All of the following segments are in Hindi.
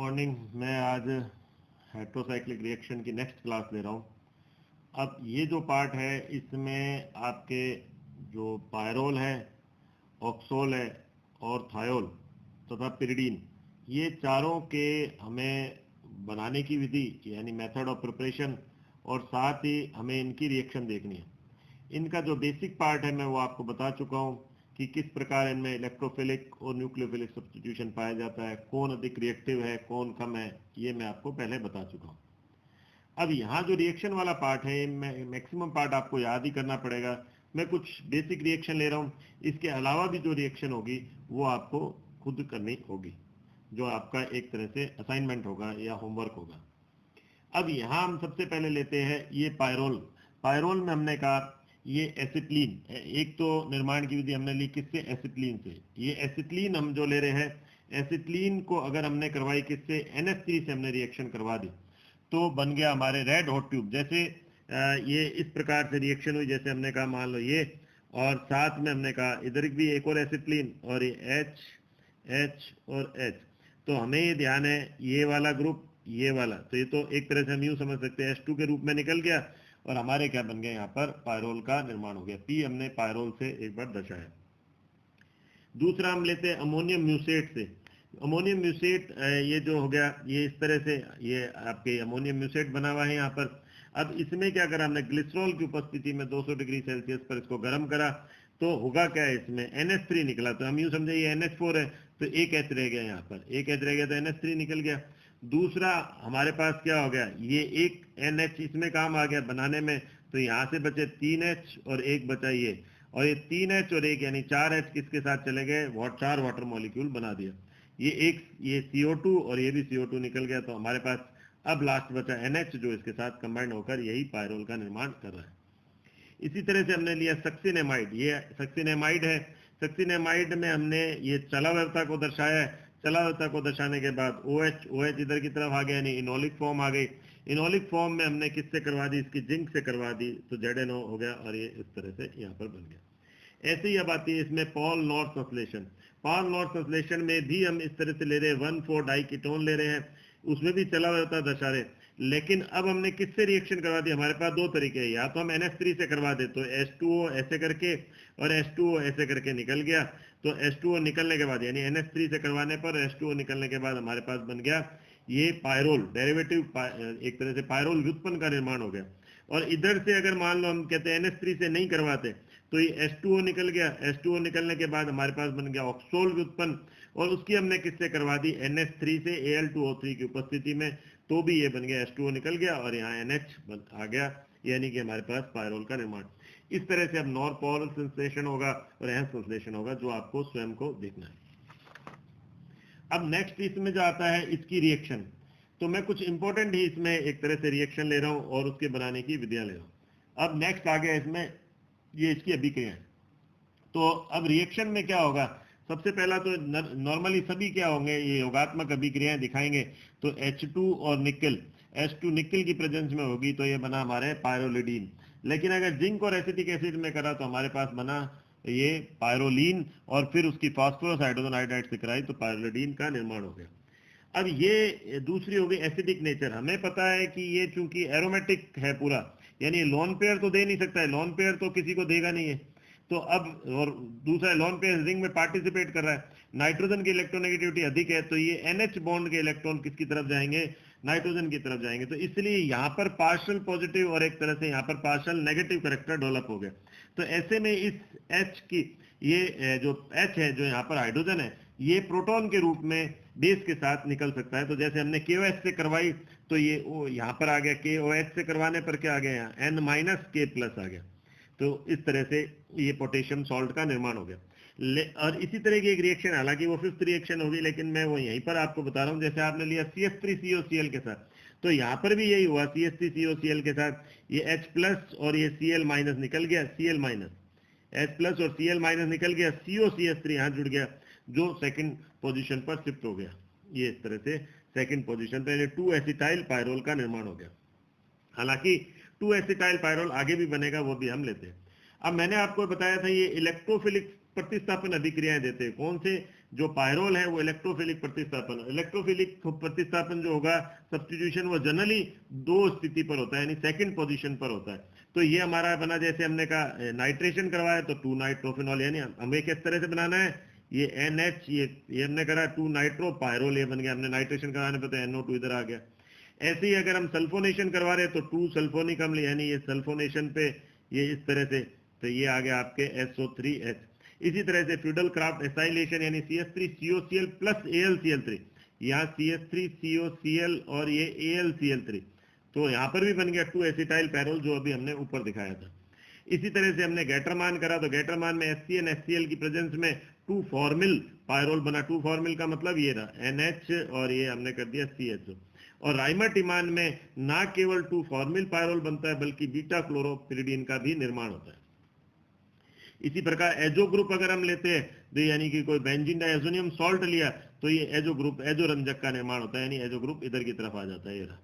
मॉर्निंग। मैं आज हेट्रोसाइक्लिक रिएक्शन की नेक्स्ट क्लास ले रहा हूँ। अब ये जो पार्ट है इसमें आपके जो पायरोल है, ऑक्सोल है और थायोल तथा पिरिडीन, ये चारों के हमें बनाने की विधि यानी मेथड ऑफ प्रिपरेशन और साथ ही हमें इनकी रिएक्शन देखनी है। इनका जो बेसिक पार्ट है मैं वो आपको बता चुका हूँ कि किस प्रकार इनमें इलेक्ट्रोफिलिक और न्यूक्लियोफिलिक सब्स्टिट्यूशन पाया जाता है, कौन अधिक रिएक्टिव है कौन कम है, ये मैं आपको पहले बता चुका हूँ। अब यहाँ जो रिएक्शन वाला पार्ट है, मैक्सिमम पार्ट आपको याद ही करना पड़ेगा। मैं कुछ बेसिक रिएक्शन ले रहा हूँ, इसके अलावा भी जो रिएक्शन होगी वो आपको खुद करनी होगी, जो आपका एक तरह से असाइनमेंट होगा या होमवर्क होगा। अब यहाँ हम सबसे पहले लेते हैं ये पायरोल। पायरोल में हमने कहा ये एसिटिलीन, एक तो निर्माण की विधि हमने ली किससे, एसिटिलीन से। ये एसिटिलीन हम जो ले रहे हैं, एसिटिलीन को अगर हमने करवाई किससे, NH3 से हमने रिएक्शन करवा दी तो बन गया हमारे रेड हॉट ट्यूब। जैसे ये इस प्रकार से रिएक्शन हुई, जैसे हमने कहा मान लो ये, और साथ में हमने कहा इधर भी एक और एसिटिलीन और ये H और H। तो हमें ये ध्यान है ये वाला ग्रुप ये वाला, तो ये तो एक तरह से हम यूं समझ सकते हैं H2 के रूप में निकल गया और हमारे क्या बन गया, यहाँ पर पायरोल का निर्माण हो गया। P हमने पायरोल से एक बार दर्शाया। दूसरा हम लेते हैं अमोनियम म्यूसेट से। अमोनियम म्यूसेट ये जो हो गया, ये इस तरह से ये आपके अमोनियम म्यूसेट बना हुआ है यहाँ पर। अब इसमें क्या करा हमने, ग्लिसरॉल की उपस्थिति में 200 डिग्री सेल्सियस पर इसको गर्म करा तो होगा क्या है, इसमें NH3 निकला। तो हम यूं समझे ये NH4 है तो एक H रह गया, यहाँ पर एक H रह गया तो NH3 निकल गया। दूसरा हमारे पास क्या हो गया, ये एक NH इसमें काम आ गया बनाने में, तो यहाँ से बचे 3H और एक बचा ये, और ये 3H और एक यानी 4H किसके साथ चले गए, 4 वाटर मॉलिक्यूल बना दिया। ये एक ये CO2 और ये भी CO2 निकल गया, तो हमारे पास अब लास्ट बचा NH जो इसके साथ कंबाइंड होकर यही पायरोल का निर्माण कर रहा है। इसी तरह से हमने लिया सक्सिनेमाइड। ये सक्सिनेमाइड है। सक्सिनेमाइड में हमने ये चलाव्यवस्था को दर्शाया है। चलाव्यवस्था को दर्शाने के बाद OH इधर की तरफ आ गया यानी इनोलिक फॉर्म आ गई। इनोलिक फॉर्म में हमने किससे करवा दी, इसकी जिंक से करवा दी, तो ZNO हो गया और ये इस तरह से यहाँ पर बन गया। ऐसे ही अब आती है इसमें पॉल नॉर्थ संश्लेषण। पॉल नॉर्थ संश्लेषण में भी हम इस तरह से ले रहे हैं, 1,4 डाइकीटोन ले रहे हैं, उसमें भी चलाव्यवस्था दर्शा रहे। लेकिन अब हमने किससे रिएक्शन करवा दी, हमारे पास दो तरीके हैं, या तो हम NH3 से करवा दे तो H2O ऐसे करके और H2O ऐसे करके निकल गया। तो H2O निकलने के बाद यानी NH3 से करवाने पर H2O निकलने के बाद हमारे पास बन गया ये पायरोल डेरिवेटिव, एक तरह से पायरोल व्युत्पन्न का निर्माण हो गया। और इधर से अगर मान लो हम कहते हैं NH3 से नहीं करवाते तो ये H2O निकल गया। H2O निकलने के बाद हमारे पास बन गया ऑक्सोल व्युत्पन्न, और उसकी हमने किससे करवा दी, NH3 से Al2O3 की उपस्थिति में, तो भी ये बन गया H2O निकल गया और यहाँ NH आ गया, यानी कि हमारे पास पायरोल का निर्माण। इस तरह से अब नॉर्थ पोलर संश्लेषण होगा और एनहांस संश्लेषण होगा, जो आपको स्वयं को देखना है। अब नेक्स्ट इसमें जो आता है इसकी रिएक्शन, तो मैं कुछ इंपॉर्टेंट ही इसमें एक तरह से रिएक्शन ले रहा हूँ और उसके बनाने की विधियां ले रहा हूँ। अब नेक्स्ट आ गया इसमें ये इसकी अभिक्रिया। तो अब रिएक्शन में क्या होगा, सबसे पहला तो नॉर्मली सभी क्या होंगे, ये योगात्मक अभिक्रियाएं दिखाएंगे। तो H2 और निकल, H2 निकल की प्रेजेंस में होगी तो ये बना हमारे पायरोलिडीन। लेकिन अगर जिंक और एसिटिक एसिड में करा तो हमारे पास बना ये पायरोलीन, और फिर उसकी फास्फोरस हाइड्रोजन आयोडाइड से कराई तो पायरोलिडीन का निर्माण हो गया। अब ये दूसरी हो गई एसिडिक नेचर। हमें पता है कि ये चूंकि एरोमेटिक है पूरा, यानी लोन पेयर तो दे नहीं सकता है, लोन पेयर तो किसी को देगा नहीं है। तो अब और दूसरा लोन पेयर रिंग में पार्टिसिपेट कर रहा है, नाइट्रोजन की इलेक्ट्रोनेगेटिविटी अधिक है, तो ये NH बॉन्ड के इलेक्ट्रॉन किसकी तरफ जाएंगे, नाइट्रोजन की तरफ जाएंगे। तो इसलिए यहाँ पर पार्शियल पॉजिटिव और एक तरह से यहाँ पर पार्शियल नेगेटिव करेक्टर डेवलप हो गया। तो ऐसे में इस H की ये जो H है जो यहाँ पर हाइड्रोजन है, ये प्रोटॉन के रूप में बेस के साथ निकल सकता है। तो जैसे हमने KOH से करवाई तो ये यहाँ पर आ गया, KOH से करवाने पर क्या आ गया, यहाँ N-K+ आ गया। तो इस तरह से ये पोटेशियम सॉल्ट का निर्माण हो गया। और इसी तरह की एक रिएक्शन, हालांकि वो फिफ्थ रिएक्शन होगी, लेकिन मैं वो यहीं पर आपको बता रहा हूँ। जैसे आपने लिया CH3COCl के साथ, तो यहाँ पर भी यही हुआ, CH3COCl के साथ ये H+ और ये Cl- निकल गया, Cl-, H+ और Cl- निकल गया, COCH3 यहाँ जुड़ गया जो सेकंड पोजीशन पर शिफ्ट हो गया। ये इस तरह से सेकंड पोजीशन पर 2 एसिटाइल पायरोल का निर्माण हो गया। हालांकि 2 एसिटाइल पायरोल आगे भी बनेगा, वो भी हम लेते हैं। अब मैंने आपको बताया था ये इलेक्ट्रोफिलिक प्रतिस्थापन अभिक्रियाएं देते हैं, कौन से जो पायरोल है वो इलेक्ट्रोफिलिक प्रतिस्थापन, इलेक्ट्रोफिलिक प्रतिस्थापन जो होगा सब्स्टिट्यूशन, वो जनरली दो स्थिति पर होता है, यानी सेकंड पोजीशन पर होता है। तो ये हमारा बना, जैसे हमने कहा नाइट्रेशन करवाया तो 2 नाइट्रोफिनॉल, यानी हमें किस तरह से बनाना है, ये NH, ये हमने करा 2 नाइट्रो पायरोल, ये बन गया, हमने नाइट्रेशन करवाने पर तो NO2 इधर आ गया। ऐसे ही अगर हम सल्फोनेशन करवा रहे हैं तो 2 सल्फोनिक अम्ल, यानी ये सल्फोनेशन पे ये इस तरह से, तो ये आ गया आपके SO3H। इसी तरह से फ्यूडल क्राफ्ट एसाइलेशन, यानी CH3COCl प्लस AlCl3, यहाँ CH3COCl और ये AlCl3, तो यहाँ पर भी बन गया 2 एसिटाइल पैरोल, जो अभी हमने ऊपर दिखाया था। इसी तरह से हमने गैटरमान करा तो गैटरमान में HCN HCl की प्रेजेंस में 2 फॉर्मिल पायरोल बना। 2 फॉर्मिल का मतलब ये रहा NH और ये हमने कर दिया CHO। और राइमाटिमान में ना केवल 2 फॉर्मिल पायरोल बनता है बल्कि बीटा क्लोरोपिरिडीन का भी निर्माण होता है। इसी प्रकार एजो ग्रुप अगर हम लेते हैं तो यानी कि कोई बेंजीन डाइएज़ोनियम सॉल्ट लिया तो ये एजो ग्रुप, एजो रंजक का निर्माण होता है, यानी एजो ग्रुप इधर की तरफ आ जाता है, ये रहा।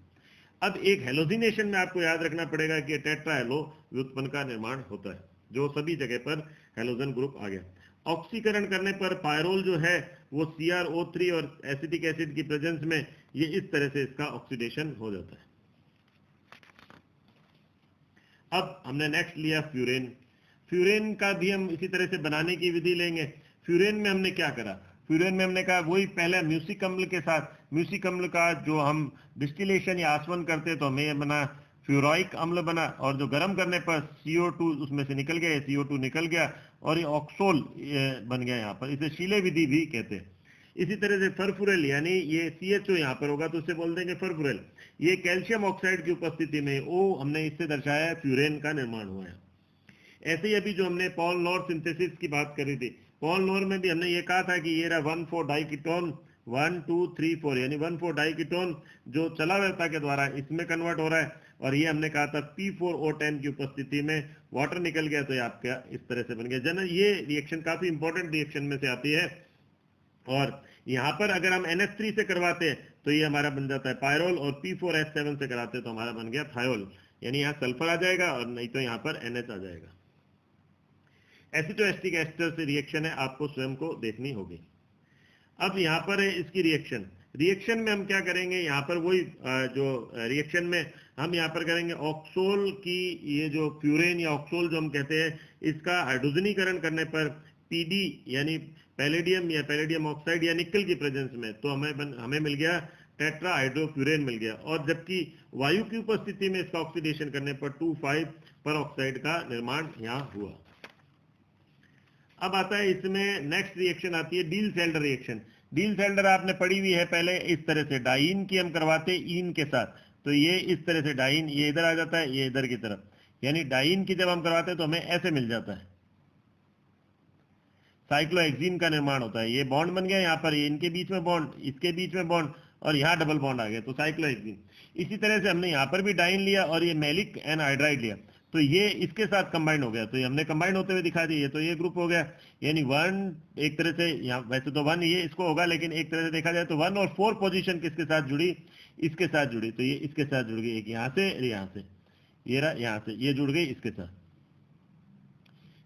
अब एक हेलोजिनेशन में आपको याद रखना पड़ेगा कि टेट्रा हेलो व्युत्पन्न का निर्माण होता है, जो सभी जगह पर हेलोजन ग्रुप आ गया। ऑक्सीकरण करने पर पायरोल जो है वो CrO3 और एसिटिक एसिड की प्रेजेंस में ये इस तरह से इसका ऑक्सीडेशन हो जाता है। अब हमने नेक्स्ट लिया फ्यूरेन। फ्यूरेन का भी हम इसी तरह से बनाने की विधि लेंगे। फ्यूरेन में हमने क्या करा, फ्यूरेन में हमने कहा वही पहले म्यूसिक अम्ल के साथ, म्यूसिक अम्ल का जो हम डिस्टिलेशन या आसवन करते तो हमें ये बना फ्यूरोइक अम्ल बना, और जो गर्म करने पर CO2 उसमें से निकल गया, CO2 निकल गया और ये ऑक्सोल बन गया यहाँ पर, इसे शीले विधि भी कहते हैं। इसी तरह से फरफुरेल, यानी ये CHO यहाँ पर होगा तो उसे बोल देंगे फरफुरेल, ये कैल्शियम ऑक्साइड की उपस्थिति में ओ हमने इससे दर्शाया फ्यूरेन का निर्माण हुआ है। ऐसे ही अभी जो हमने पॉल नोर सिंथेसिस की बात करी थी, पॉल नोर में भी हमने ये कहा था कि ये रहा 1,4 डाइकीटोन 1 2 3 4, यानी 1,4 डाइकीटोन जो चलाव्यता के द्वारा इसमें कन्वर्ट हो रहा है, और ये हमने कहा था P4O10 की उपस्थिति में वाटर निकल गया तो ये आपका इस तरह से बन गया। जन ये रिएक्शन काफी इंपॉर्टेंट रिएक्शन में से आती है, और यहाँ पर अगर हम NH3 से करवाते हैं तो ये हमारा बन जाता है पायरोल, और P4H7 से कराते हैं तो हमारा बन गया थायोल, यानी यहाँ सल्फर आ जाएगा और नहीं तो यहाँ पर NH आ जाएगा। एसिटोएस्टिक एस्टर से रिएक्शन है, आपको स्वयं को देखनी होगी। अब यहाँ पर है इसकी रिएक्शन में हम क्या करेंगे, यहाँ पर वही जो रिएक्शन में हम यहाँ पर करेंगे ऑक्सोल की, ये जो फ्यूरेन या ऑक्सोल जो हम कहते हैं, इसका हाइड्रोजनीकरण करने पर PD यानी पैलेडियम या पैलेडियम ऑक्साइड या निकल की प्रेजेंस में, तो हमें मिल गया टेट्रा हाइड्रोफ्यूरेन मिल गया, और जबकि वायु की उपस्थिति में इसका ऑक्सीडेशन करने पर 2,5 पर ऑक्साइड का निर्माण यहाँ हुआ। अब आता है इसमें नेक्स्ट रिएक्शन आती है डील-सेल्डर रिएक्शन। डील-सेल्डर आपने पढ़ी हुई है पहले, इस तरह से डाइन की हम करवाते ईन के साथ, तो ये इस तरह से डाइन, ये इधर आ जाता है, ये इधर की तरफ, यानी डाइन की जब हम करवाते हैं तो हमें ऐसे मिल जाता है, साइक्लोहेक्सीन का निर्माण होता है। ये बॉन्ड बन गया यहाँ पर, ये इनके बीच में बॉन्ड, इसके बीच में बॉन्ड, और यहाँ डबल बॉन्ड आ गया, तो साइक्लोहेक्सीन। इसी तरह से हमने यहाँ पर भी डाइन लिया और ये मैलिक एनहाइड्राइड लिया, तो ये इसके साथ कंबाइंड हो गया, तो ये हमने कंबाइंड होते हुए दिखा दिए, तो ये ग्रुप हो गया, यानी 1 एक तरह से, यहाँ वैसे तो 1 ये इसको होगा, लेकिन एक तरह से देखा जाए तो 1 और 4 पोजीशन किसके साथ जुड़ी, इसके साथ जुड़ी, तो ये इसके साथ जुड़ गई, एक यहाँ से, यहाँ से, ये रहा यहाँ से, ये जुड़ गई इसके साथ,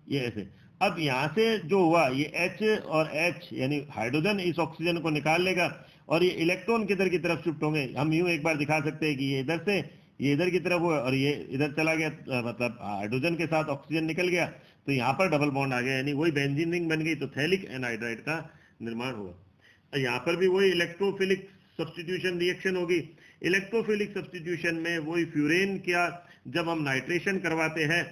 ये ऐसे। अब यहाँ से जो हुआ ये H और H, यानी हाइड्रोजन इस ऑक्सीजन को निकाल लेगा और ये इलेक्ट्रॉन किधर की तरफ शिफ्ट होंगे, हम यूं एक बार दिखा सकते हैं कि ये इधर से, ये इधर की तरफ हुआ और ये इधर चला गया, मतलब हाइड्रोजन के साथ ऑक्सीजन निकल गया, तो यहाँ पर डबल बॉन्ड आ गया, यानी वही बेंजीन रिंग बन गई, तो थैलिक एनहाइड्राइड का निर्माण हुआ। यहाँ पर भी वही इलेक्ट्रोफिलिक सब्स्टिट्यूशन रिएक्शन होगी। इलेक्ट्रोफिलिक सब्स्टिट्यूशन में वही फ्यूरेन क्या, जब हम नाइट्रेशन करवाते हैं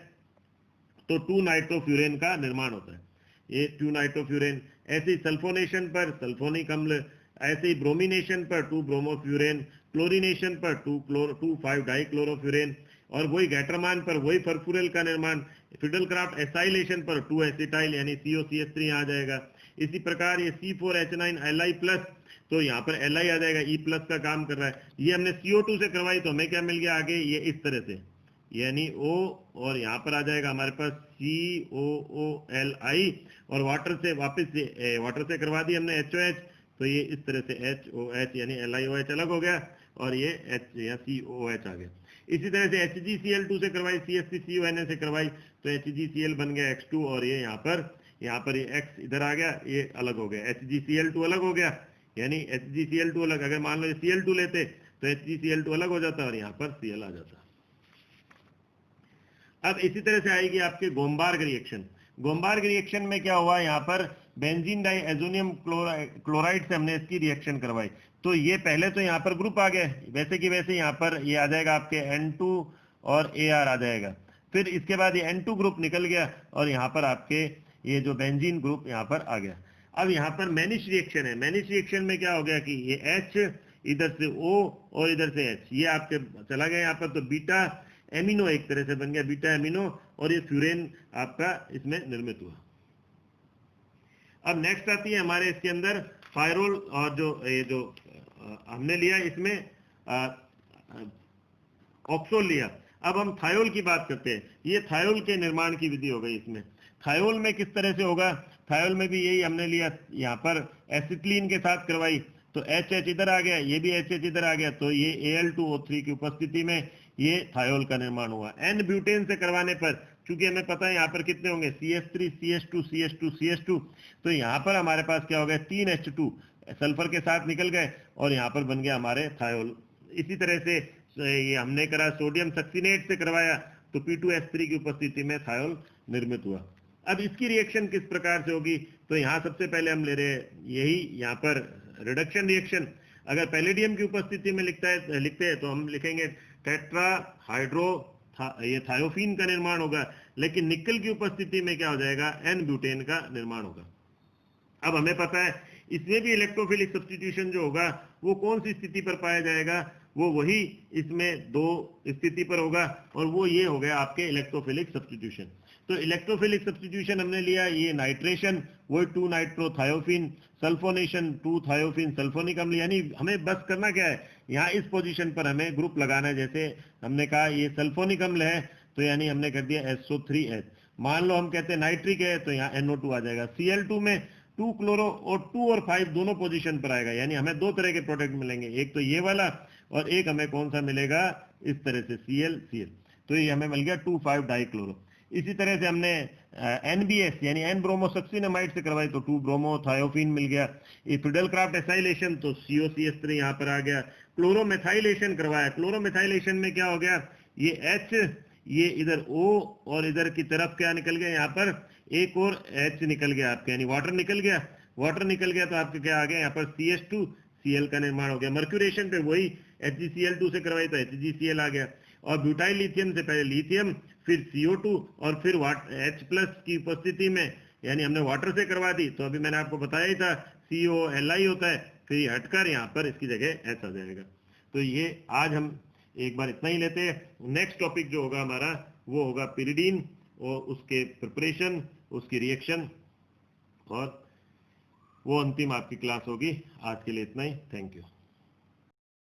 तो 2 नाइट्रोफ्यूरेन का निर्माण होता है, ये 2 नाइट्रोफ्यूरेन। ऐसे ही सल्फोनेशन पर सल्फोनिक अम्ल, ऐसे ही ब्रोमिनेशन पर 2 ब्रोमोफ्यूरेन, क्लोरिनेशन पर 2,5 डाइक्लोरोफ्यूरेन, और वही गैटरमान पर वही फरफुरेल का निर्माण। फिडलक्राफ्ट एसाइलेशन पर 2 एसिटाइल यानी COCH3 आ जाएगा। इसी प्रकार ये C4H9 Li+, तो यहाँ पर Li आ जाएगा, E+ का काम कर रहा है। ये हमने CO2 से करवाई तो हमें क्या मिल गया आगे, ये इस तरह से, यानी O, और यहाँ पर आ जाएगा हमारे पास COOLI, और वाटर से वापस वाटर से करवा दी हमने HOH, तो ये इस तरह से HOH यानी LiOH अलग हो गया, और ये H या COH आ गया। इसी तरह से HgCl2 से करवाई, CH3CONa से करवाई, तो HgCl बन गया X2, और ये यहाँ पर यहाँ पर ये X इधर आ गया, ये अलग हो गया, HgCl2 अलग हो गया, यानी HgCl2 अलग, अगर मान लो Cl2 लेते तो HgCl2 अलग हो जाता और यहाँ पर Cl आ जाता। अब इसी तरह से आएगी आपके गोमबार्ग रिएक्शन। गोमबार्ग रिएक्शन में क्या हुआ, यहाँ पर बेंजीन डाइएजोनियम क्लोराइड से हमने इसकी रिएक्शन करवाई, तो ये पहले तो यहाँ पर ग्रुप आ गए, वैसे कि वैसे यहाँ पर ये आ जाएगा आपके N2 और Ar आ जाएगा, फिर इसके बाद ये N2 ग्रुप निकल गया और यहाँ पर आपके ये जो बेंजीन ग्रुप यहाँ पर आ गया। अब यहाँ पर मैनिश रिएक्शन है, मैनिश रिएक्शन में क्या हो गया कि ये H इधर से O और इधर से H, ये आपके चला गया यहाँ पर, तो बीटा एमिनो एक तरह से बन गया, बीटा एमिनो, और ये फ्यूरेन आपका इसमें निर्मित हुआ। अब नेक्स्ट आती है हमारे इसके अंदर फायरोल, और जो हमने लिया इसमें ऑक्सोल लिया। अब हम थायोल की बात करते हैं, ये थायोल के निर्माण की विधि हो गई। इसमें थायोल में किस तरह से होगा, थायोल में भी यही हमने लिया, यहाँ पर एसिटिलीन के साथ करवाई, तो HH इधर आ गया, ये भी HH इधर आ गया, तो ये Al2O3 की उपस्थिति में ये थायोल का निर्माण हुआ। N ब्यूटेन से करवाने पर, चूंकि हमें पता है यहाँ पर कितने होंगे, CH3 CH2 CH2 CH2, तो यहाँ पर हमारे पास क्या हो गया, 3 H2 सल्फर के साथ निकल गए और यहाँ पर बन गया हमारे थायोल। इसी तरह से ये हमने करा सोडियम सक्सीनेट से करवाया, तो P2S3 की उपस्थिति में थायोल निर्मित हुआ। अब इसकी रिएक्शन किस प्रकार से होगी, तो यहाँ सबसे पहले हम ले रहे हैं यही यहाँ पर रिडक्शन रिएक्शन। अगर पैलेडियम की उपस्थिति में लिखते हैं तो हम लिखेंगे टेट्रा हाइड्रो ये थायोफीन का निर्माण होगा, लेकिन निकल की उपस्थिति में क्या हो जाएगा, N ब्यूटेन का निर्माण होगा। अब हमें पता है इसमें भी इलेक्ट्रोफिलिक सब्स्टिट्यूशन जो होगा वो कौन सी स्थिति पर पाया जाएगा, वो वही इसमें 2 स्थिति पर होगा, और वो ये हो गया आपके इलेक्ट्रोफिलिक सब्स्टिट्यूशन। तो इलेक्ट्रोफिलिक सब्स्टिट्यूशन हमने लिया, ये नाइट्रेशन वो 2 नाइट्रोथायोफिन, सल्फोनेशन 2 थायोफिन सल्फोनिक अम्ल, यानी हमें बस करना क्या है, यहाँ इस पोजीशन पर हमें ग्रुप लगाना है। जैसे हमने कहा ये सल्फोनिक अम्ल है, तो यानी हमने कर दिया SO3H। मान लो हम कहते हैं नाइट्रिक है, तो यहाँ NO2 आ जाएगा। Cl2 में 2 क्लोरो और 2 और 5 दोनों पोजीशन पर आएगा, यानी हमें 2 तरह के प्रोडक्ट मिलेंगे, एक तो ये वाला और एक हमें कौन सा मिलेगा, इस तरह से Cl, तो ये हमें मिल गया 2,5 डाइक्लोरो। इसी तरह से हमने NBS यानी N ब्रोमोसक्सिनामाइड से करवाई, तो 2 ब्रोमोथायोफिन मिल गया। ये फिडेलक्राफ्ट एसाइलेशन, तो COCH3 यहाँ पर आ गया। क्लोरोमेथाइलेशन करवाया, क्लोरोमेथाइलेशन में क्या हो गया, ये H ये इधर O और इधर की तरफ क्या निकल गया, यहाँ पर एक और H निकल गया आपके, यानी वाटर निकल गया, वाटर निकल गया, तो आपके क्या आ गया, यहाँ पर CH2 Cl का निर्माण हो गया। मर्क्यूरेशन पे वही HgCl2 से करवाई, तो HgCl आ गया। और ब्यूटाइल लिथियम से पहले लिथियम, फिर CO2 और फिर H+ की उपस्थिति में, यानी हमने वाटर से करवा दी, तो अभी मैंने आपको बताया ही था COLi होता है, फिर ये हटकर यहाँ पर इसकी जगह H आ जाएगा। तो ये आज हम एक बार इतना ही लेते हैं। नेक्स्ट टॉपिक जो होगा हमारा वो होगा पिरिडीन और उसके प्रिपरेशन, उसकी रिएक्शन, और वो अंतिम आपकी क्लास होगी। आज के लिए इतना ही, थैंक यू।